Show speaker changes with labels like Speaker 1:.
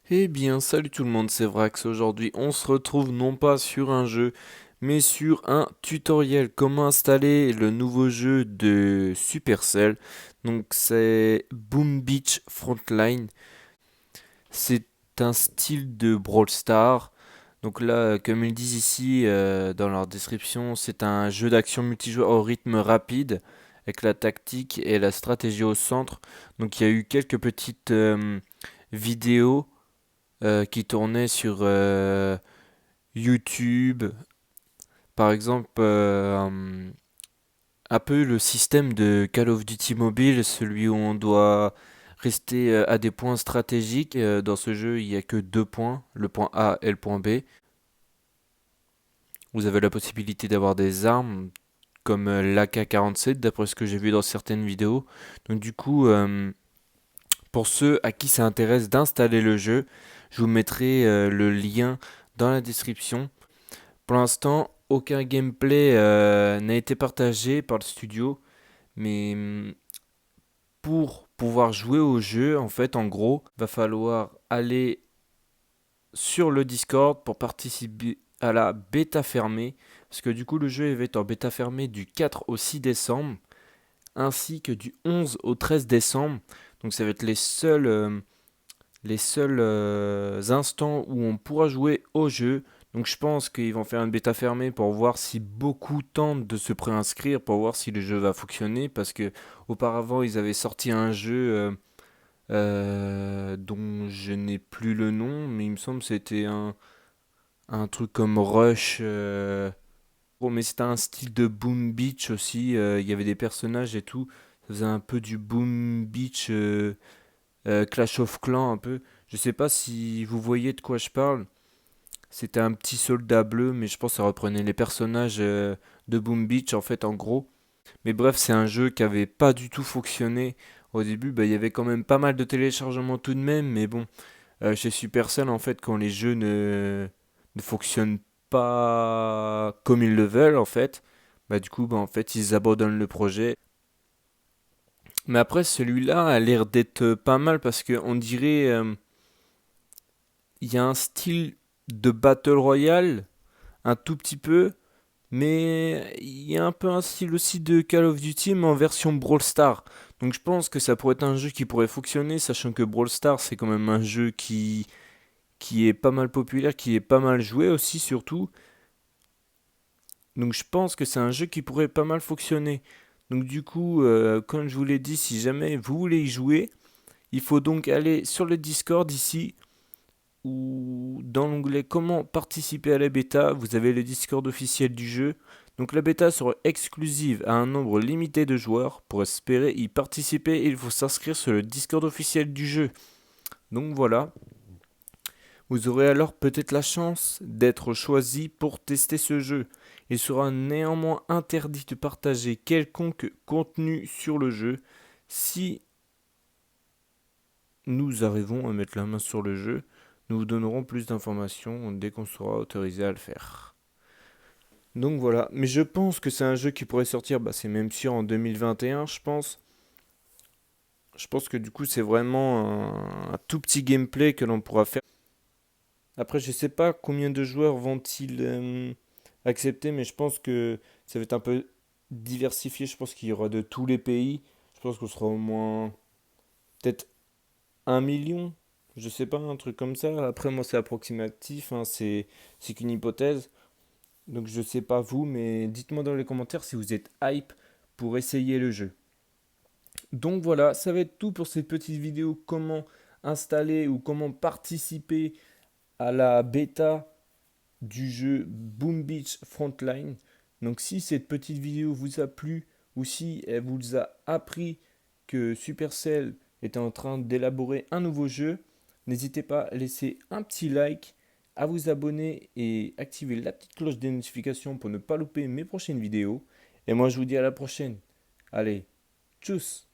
Speaker 1: Eh bien, salut tout le monde, c'est Vrax. Aujourd'hui, on se retrouve non pas sur un jeu, mais sur un tutoriel. Comment installer le nouveau jeu de Supercell. Donc, c'est Boom Beach Frontline. C'est un style de Brawl Stars. Donc là, comme ils disent ici dans leur description, c'est un jeu d'action multijoueur au rythme rapide, avec la tactique et la stratégie au centre. Donc il y a eu quelques petites vidéos qui tournaient sur YouTube. Par exemple, un peu le système de Call of Duty Mobile, celui où on doit rester à des points stratégiques. Dans ce jeu, il n'y a que deux points, le point A et le point B. Vous avez la possibilité d'avoir des armes comme l'AK-47, d'après ce que j'ai vu dans certaines vidéos. Donc du coup, pour ceux à qui ça intéresse d'installer le jeu, je vous mettrai le lien dans la description. Pour l'instant, aucun gameplay n'a été partagé par le studio, mais pour pouvoir jouer au jeu, en fait, en gros, va falloir aller sur le Discord pour participer à la bêta fermée, parce que du coup, le jeu va être en bêta fermée du 4 au 6 décembre, ainsi que du 11 au 13 décembre. Donc ça va être les seuls instants où on pourra jouer au jeu. Donc je pense qu'ils vont faire une bêta fermée pour voir si beaucoup tentent de se préinscrire, pour voir si le jeu va fonctionner. Parce que auparavant ils avaient sorti un jeu dont je n'ai plus le nom, mais il me semble que c'était un truc comme Rush. Bon, mais c'était un style de Boom Beach aussi. Il y avait des personnages et tout. Ça faisait un peu du Boom Beach. Clash of Clans un peu. Je sais pas si vous voyez de quoi je parle. C'était un petit soldat bleu, mais je pense que ça reprenait les personnages de Boom Beach en fait en gros. Mais bref, c'est un jeu qui avait pas du tout fonctionné. Au début, bah, il y avait quand même pas mal de téléchargements tout de même, mais bon, chez Supercell en fait, quand les jeux ne fonctionnent pas comme ils le veulent en fait, bah du coup, bah, en fait, ils abandonnent le projet. Mais après, celui-là a l'air d'être pas mal parce que on dirait il y a un style de Battle Royale, un tout petit peu, mais il y a un peu un style aussi de Call of Duty, mais en version Brawl Stars. Donc je pense que ça pourrait être un jeu qui pourrait fonctionner, sachant que Brawl Stars, c'est quand même un jeu qui est pas mal populaire, qui est pas mal joué aussi, surtout. Donc je pense que c'est un jeu qui pourrait pas mal fonctionner. Donc du coup, comme je vous l'ai dit, si jamais vous voulez y jouer, il faut donc aller sur le Discord ici, ou dans l'onglet comment participer à la bêta, vous avez le Discord officiel du jeu. Donc la bêta sera exclusive à un nombre limité de joueurs. Pour espérer y participer, il faut s'inscrire sur le Discord officiel du jeu. Donc voilà, vous aurez alors peut-être la chance d'être choisi pour tester ce jeu. Il sera néanmoins interdit de partager quelconque contenu sur le jeu. Si nous arrivons à mettre la main sur le jeu, nous vous donnerons plus d'informations dès qu'on sera autorisé à le faire. Donc voilà, mais je pense que c'est un jeu qui pourrait sortir, bah c'est même sûr en 2021, je pense. Je pense que du coup c'est vraiment un tout petit gameplay que l'on pourra faire. Après je sais pas combien de joueurs vont-ils accepter, mais je pense que ça va être un peu diversifié. Je pense qu'il y aura de tous les pays. Je pense qu'on sera au moins peut-être 1 million. Je sais pas, un truc comme ça. Après moi c'est approximatif, hein, c'est qu'une hypothèse. Donc je sais pas vous, mais dites-moi dans les commentaires si vous êtes hype pour essayer le jeu. Donc voilà, ça va être tout pour cette petite vidéo comment installer ou comment participer à la bêta du jeu Boom Beach Frontline. Donc si cette petite vidéo vous a plu ou si elle vous a appris que Supercell était en train d'élaborer un nouveau jeu, n'hésitez pas à laisser un petit like, à vous abonner et activer la petite cloche des notifications pour ne pas louper mes prochaines vidéos. Et moi je vous dis à la prochaine. Allez, tchuss!